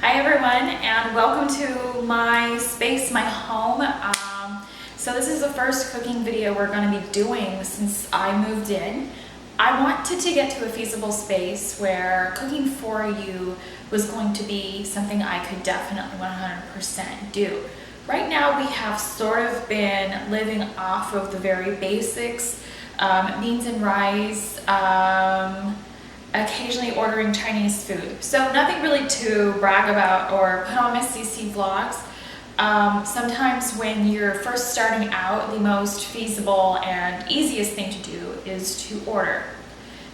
Hi everyone, and welcome to my space, my home. So this is the first cooking video we're going to be doing since I moved in. I wanted to get to a feasible space where cooking for you was going to be something I could definitely 100% do. Right now we have sort of been living off of the very basics, beans and rice, occasionally ordering Chinese food. So nothing really to brag about or put on my CC vlogs. Sometimes when you're first starting out, the most feasible and easiest thing to do is to order.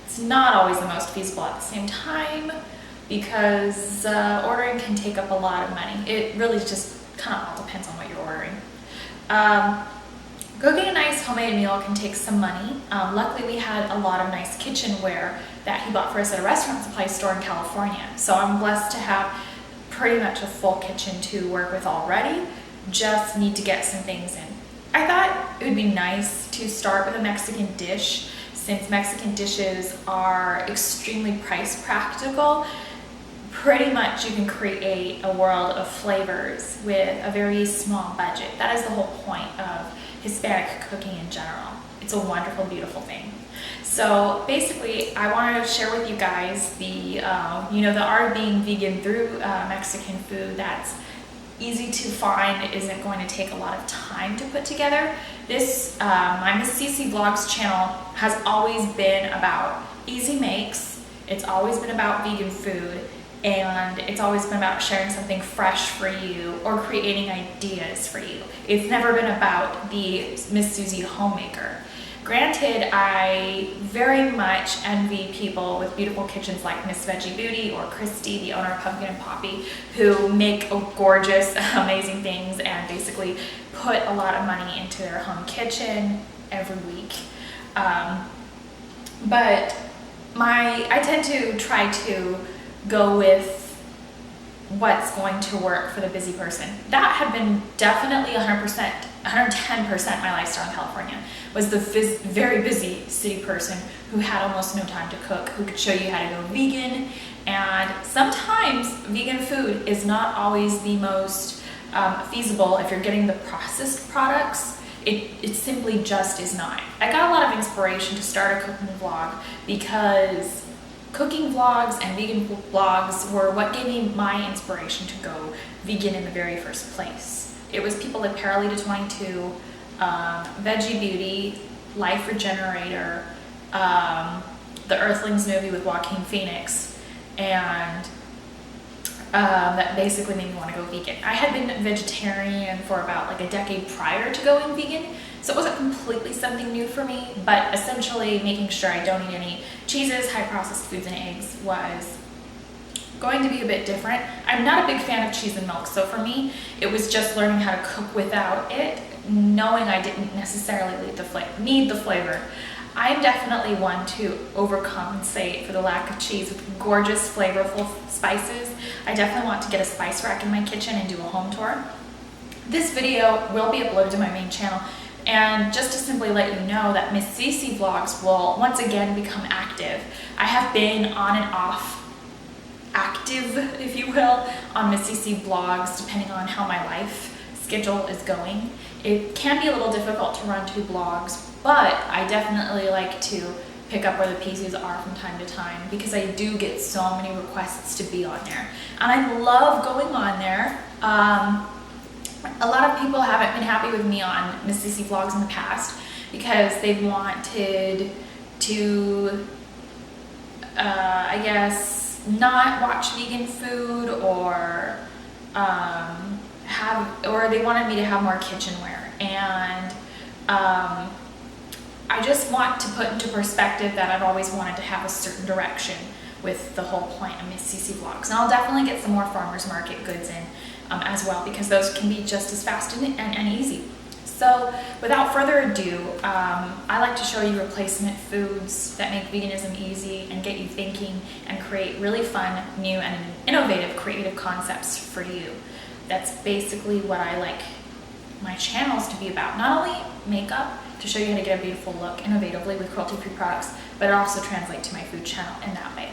It's not always the most feasible at the same time because ordering can take up a lot of money. It really just kind of all depends on what you're ordering. Cooking a nice homemade meal can take some money. Luckily we had a lot of nice kitchenware that he bought for us at a restaurant supply store in California. So I'm blessed to have pretty much a full kitchen to work with already. Just need to get some things in. I thought it would be nice to start with a Mexican dish since Mexican dishes are extremely price practical. Pretty much you can create a world of flavors with a very small budget. That is the whole point of Hispanic cooking in general. It's a wonderful, beautiful thing. So basically, I wanted to share with you guys the art of being vegan through Mexican food that's easy to find, isn't going to take a lot of time to put together. This, my Miss CC Vlogs channel has always been about easy makes. It's always been about vegan food. And it's always been about sharing something fresh for you or creating ideas for you. It's never been about the Miss Susie homemaker. Granted, I very much envy people with beautiful kitchens like Miss Veggie Beauty or Christy, the owner of Pumpkin and Poppy, who make gorgeous, amazing things and basically put a lot of money into their home kitchen every week. But I tend to try to go with what's going to work for the busy person. That had been definitely 100%, 110% my lifestyle in California, was the very busy city person who had almost no time to cook, who could show you how to go vegan. And sometimes vegan food is not always the most feasible if you're getting the processed products. It simply just is not. I got a lot of inspiration to start a cooking vlog because cooking vlogs and vegan vlogs were what gave me my inspiration to go vegan in the very first place. It was people like Paralita 22, Veggie Beauty, Life Regenerator, the Earthlings movie with Joaquin Phoenix, and that basically made me want to go vegan. I had been vegetarian for about like a decade prior to going vegan, so it wasn't completely something new for me, but essentially making sure I don't eat any cheeses, high processed foods, and eggs was going to be a bit different. I'm not a big fan of cheese and milk, so for me, it was just learning how to cook without it, knowing I didn't necessarily need the flavor. I'm definitely one to overcompensate for the lack of cheese with gorgeous, flavorful spices. I definitely want to get a spice rack in my kitchen and do a home tour. This video will be uploaded to my main channel. And just to simply let you know that Miss CC Vlogs will once again become active. I have been on and off active, if you will, on Miss CC Vlogs depending on how my life schedule is going. It can be a little difficult to run 2 blogs, but I definitely like to pick up where the pieces are from time to time because I do get so many requests to be on there. And I love going on there. A lot of people haven't been happy with me on Miss CC Vlogs in the past because they've wanted to, I guess, not watch vegan food or they wanted me to have more kitchenware. And I just want to put into perspective that I've always wanted to have a certain direction with the whole point of Miss CC Vlogs. And I'll definitely get some more farmers market goods in as well because those can be just as fast and easy. So without further ado, I like to show you replacement foods that make veganism easy and get you thinking and create really fun, new, and innovative creative concepts for you. That's basically what I like my channels to be about. Not only makeup, to show you how to get a beautiful look innovatively with cruelty-free products, but it also translates to my food channel in that way.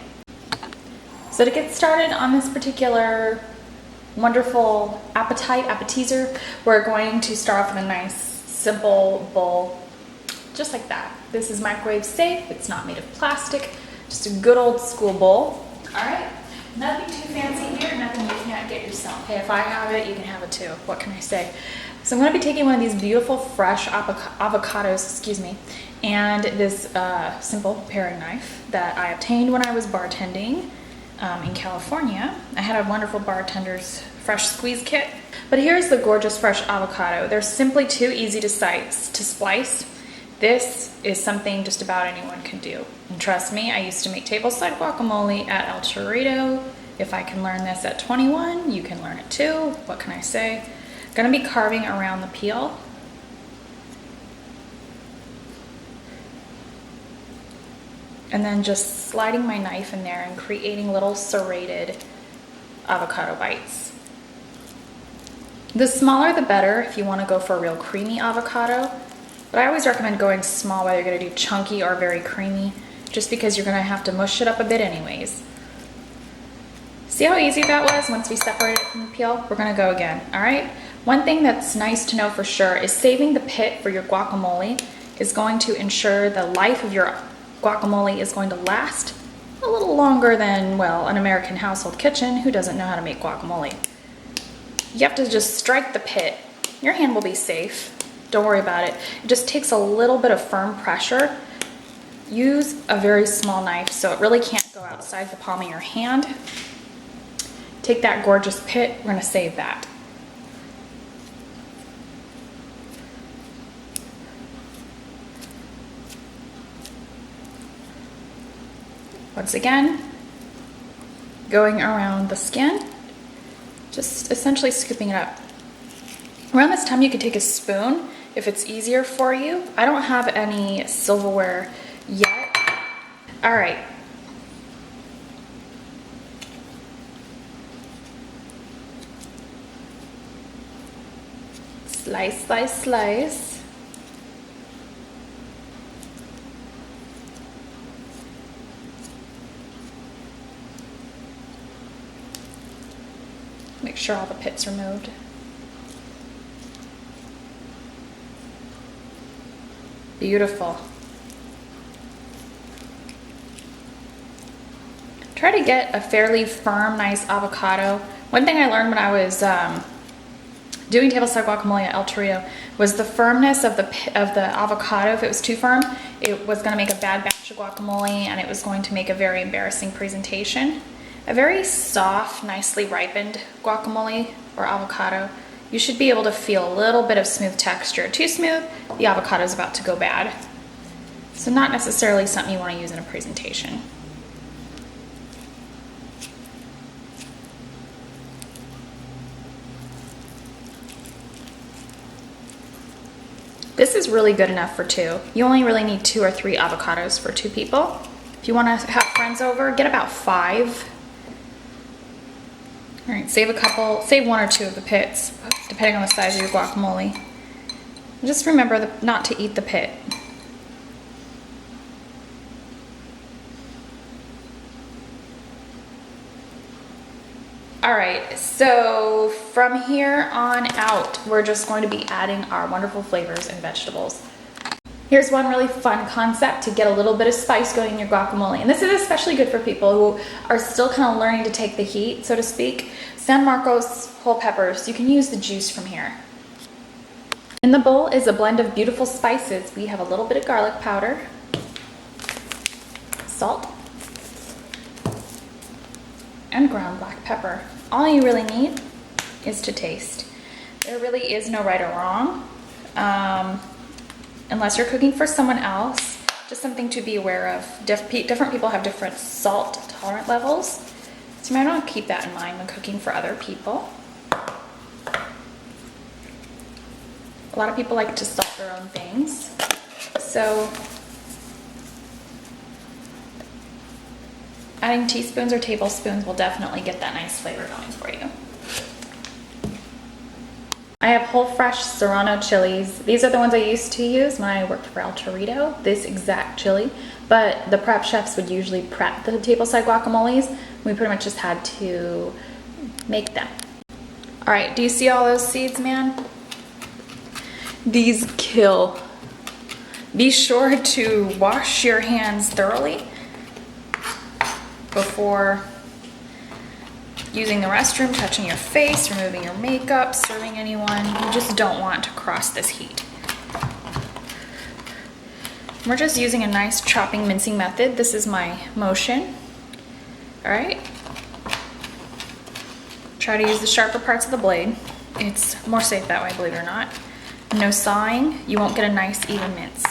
So to get started on this particular wonderful appetizer, we're going to start off in a nice simple bowl, just like that. This is microwave safe, it's not made of plastic, just a good old school bowl. All right, nothing too fancy here, nothing you can't get yourself. Hey, if I have it, you can have it too. What can I say? So I'm gonna be taking one of these beautiful fresh avocados, excuse me, and this simple paring knife that I obtained when I was bartending in California. I had a wonderful bartender's fresh squeeze kit. But here's the gorgeous fresh avocado. They're simply too easy to splice. This is something just about anyone can do. And trust me, I used to make tableside guacamole at El Torito. If I can learn this at 21, you can learn it too. What can I say? Gonna be carving around the peel. And then just sliding my knife in there and creating little serrated avocado bites. The smaller the better if you want to go for a real creamy avocado, but I always recommend going small whether you're going to do chunky or very creamy, just because you're going to have to mush it up a bit anyways. See how easy that was once we separated it from the peel? We're going to go again, all right? One thing that's nice to know for sure is saving the pit for your guacamole is going to ensure the life of your guacamole is going to last a little longer than, well, an American household kitchen who doesn't know how to make guacamole. You have to just strike the pit. Your hand will be safe. Don't worry about it. It just takes a little bit of firm pressure. Use a very small knife so it really can't go outside the palm of your hand. Take that gorgeous pit. We're going to save that. Once again, going around the skin, just essentially scooping it up. Around this time you could take a spoon if it's easier for you. I don't have any silverware yet. All right. Slice, slice, slice. Make sure all the pit's removed. Beautiful. Try to get a fairly firm, nice avocado. One thing I learned when I was doing tableside guacamole at El Torito was the firmness of the avocado. If it was too firm, it was going to make a bad batch of guacamole and it was going to make a very embarrassing presentation. A very soft, nicely ripened guacamole or avocado, you should be able to feel a little bit of smooth texture. Too smooth, the avocado is about to go bad. So not necessarily something you want to use in a presentation. This is really good enough for two. You only really need 2 or 3 avocados for 2 people. If you want to have friends over, get about 5. All right, save 1 or 2 of the pits, depending on the size of your guacamole. Just remember not to eat the pit. All right, so from here on out, we're just going to be adding our wonderful flavors and vegetables. Here's one really fun concept to get a little bit of spice going in your guacamole. And this is especially good for people who are still kind of learning to take the heat, so to speak. San Marcos whole peppers, you can use the juice from here. In the bowl is a blend of beautiful spices. We have a little bit of garlic powder, salt, and ground black pepper. All you really need is to taste. There really is no right or wrong. Unless you're cooking for someone else, just something to be aware of. Different people have different salt tolerant levels, so you might want to keep that in mind when cooking for other people. A lot of people like to salt their own things, so adding teaspoons or tablespoons will definitely get that nice flavor going for you. I have whole fresh serrano chilies. These are the ones I used to use when I worked for El Torito, this exact chili, but the prep chefs would usually prep the tableside guacamoles. We pretty much just had to make them. All right, do you see all those seeds, man? These kill. Be sure to wash your hands thoroughly before using the restroom, touching your face, removing your makeup, serving anyone. You just don't want to cross this heat. We're just using a nice chopping, mincing method. This is my motion. All right. Try to use the sharper parts of the blade. It's more safe that way, believe it or not. No sawing, you won't get a nice even mince.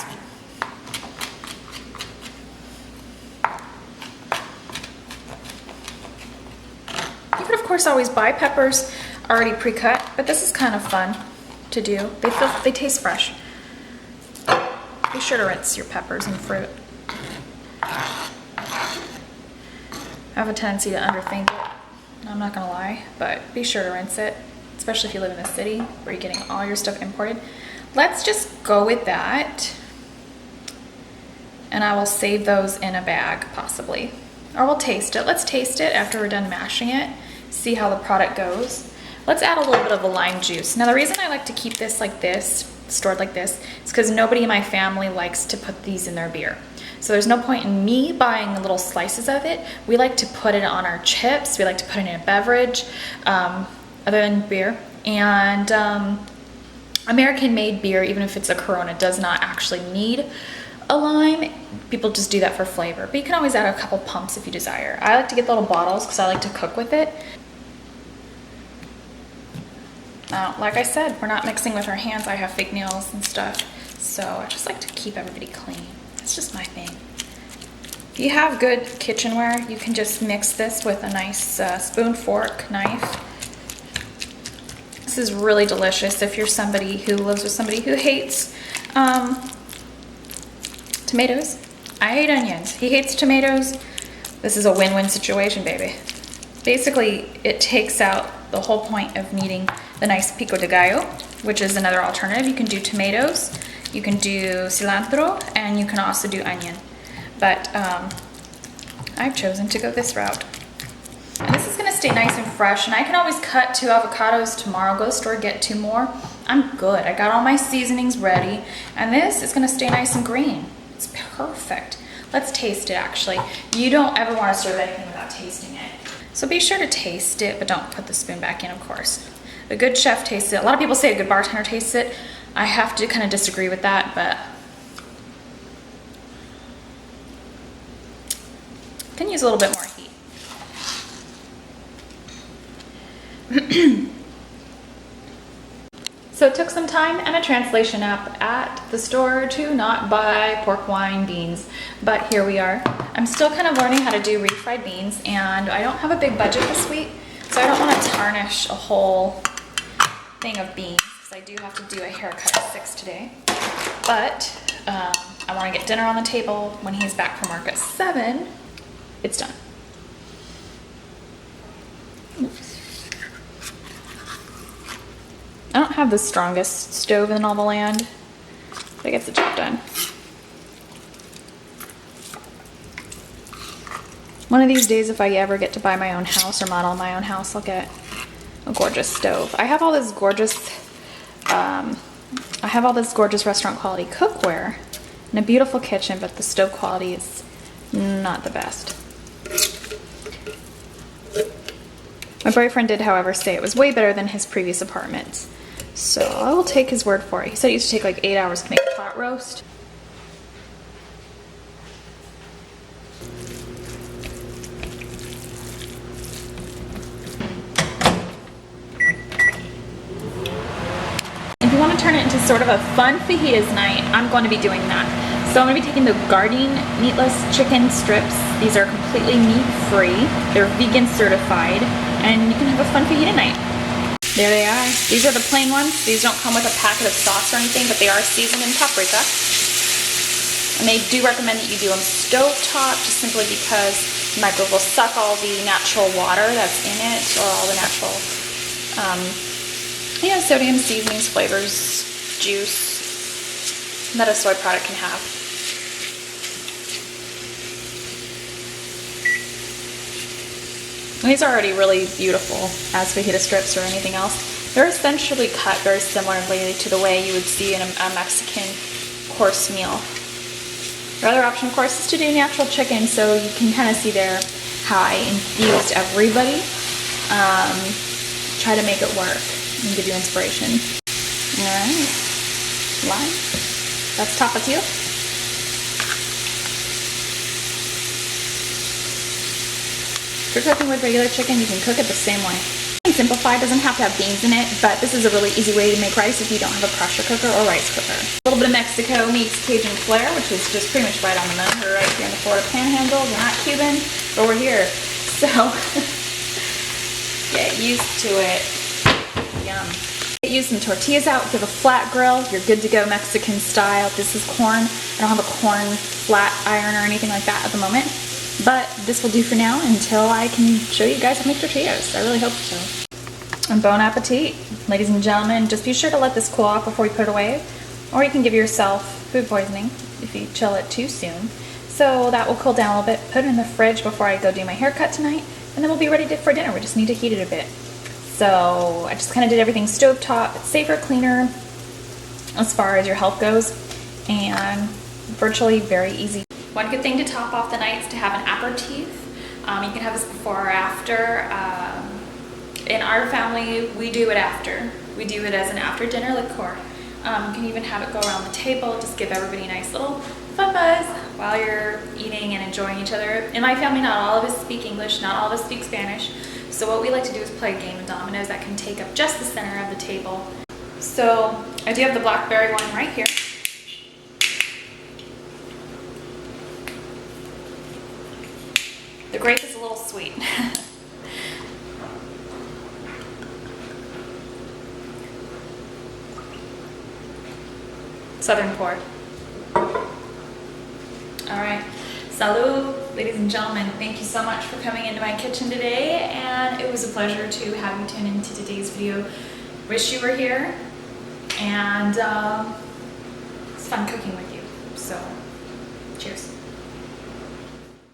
You could of course always buy peppers already pre-cut, but this is kind of fun to do. They taste fresh. Be sure to rinse your peppers and fruit. I have a tendency to underthink it, I'm not gonna lie, but be sure to rinse it, especially if you live in the city where you're getting all your stuff imported. Let's just go with that, and I will save those in a bag possibly, or we'll taste it. Let's taste it after we're done mashing it, see how the product goes. Let's add a little bit of the lime juice. Now the reason I like to keep this like this, stored like this, is because nobody in my family likes to put these in their beer. So there's no point in me buying little slices of it. We like to put it on our chips. We like to put it in a beverage other than beer. And American-made beer, even if it's a Corona, does not actually need a lime. People just do that for flavor. But you can always add a couple pumps if you desire. I like to get the little bottles because I like to cook with it. Now, like I said, we're not mixing with our hands. I have fake nails and stuff. So I just like to keep everybody clean. It's just my thing. If you have good kitchenware, you can just mix this with a nice spoon, fork, knife. This is really delicious if you're somebody who lives with somebody who hates tomatoes. I hate onions. He hates tomatoes. This is a win-win situation, baby. Basically, it takes out the whole point of needing the nice pico de gallo, which is another alternative. You can do tomatoes. You can do cilantro, and you can also do onion. But I've chosen to go this route. And this is gonna stay nice and fresh, and I can always cut 2 avocados tomorrow, go to the store, get 2 more. I'm good, I got all my seasonings ready, and this is gonna stay nice and green. It's perfect. Let's taste it actually. You don't ever wanna serve anything without tasting it. So be sure to taste it, but don't put the spoon back in, of course. A good chef tastes it. A lot of people say a good bartender tastes it. I have to kind of disagree with that, but can use a little bit more heat. So it took some time and a translation app at the store to not buy pork, wine, beans, but here we are. I'm still kind of learning how to do refried beans, and I don't have a big budget this week, so I don't want to tarnish a whole thing of beans. I do have to do a haircut at 6 today, but I want to get dinner on the table when he's back from work at 7. It's done. I don't have the strongest stove in all the land, but it gets the job done. One of these days, if I ever get to buy my own house or model my own house, I'll get a gorgeous stove. I have all this gorgeous restaurant quality cookware and a beautiful kitchen, but the stove quality is not the best. My boyfriend did, however, say it was way better than his previous apartment. So I will take his word for it. He said it used to take like 8 hours to make a pot roast. If you want to turn it into sort of a fun fajitas night, I'm going to be doing that. So I'm going to be taking the Gardein Chik'n Strips. These are completely meat-free. They're vegan certified, and you can have a fun fajita night. There they are. These are the plain ones. These don't come with a packet of sauce or anything, but they are seasoned in paprika. And they do recommend that you do them stovetop, just simply because the microwave will suck all the natural water that's in it, or all the natural sodium, seasonings, flavors, juice that a soy product can have. And these are already really beautiful as fajita strips or anything else. They're essentially cut very similarly to the way you would see in a Mexican course meal. Your other option, of course, is to do natural chicken, so you can kind of see there how I infused everybody. Try to make it work and give you inspiration. All right, lime. That's Tapatio. If you're cooking with regular chicken, you can cook it the same way. Simplified, doesn't have to have beans in it, but this is a really easy way to make rice if you don't have a pressure cooker or rice cooker. A little bit of Mexico meets Cajun flair, which is just pretty much right on the money. We're right here in the Florida Panhandle. We're not Cuban, but we're here. So get used to it. Yum. Use some tortillas out, give a flat grill. You're good to go Mexican style. This is corn. I don't have a corn flat iron or anything like that at the moment, but this will do for now until I can show you guys how to make tortillas. I really hope so. And bon appetit, ladies and gentlemen. Just be sure to let this cool off before you put it away, or you can give yourself food poisoning if you chill it too soon. So that will cool down a little bit. Put it in the fridge before I go do my haircut tonight, and then we'll be ready for dinner. We just need to heat it a bit. So I just kind of did everything stovetop. It's safer, cleaner as far as your health goes, and virtually very easy. One good thing to top off the night is to have an aperitif. You can have this before or after. In our family, we do it after. We do it as an after dinner liqueur. You can even have it go around the table, just give everybody a nice little fun buzz while you're eating and enjoying each other. In my family, not all of us speak English, not all of us speak Spanish. So what we like to do is play a game of dominoes that can take up just the center of the table. So I do have the blackberry one right here. The grape is a little sweet. Southern pour. All right, Salut, ladies and gentlemen. Thank you so much for coming into my kitchen today, and it was a pleasure to have you tune into today's video. Wish you were here, and it's fun cooking with you. So, cheers.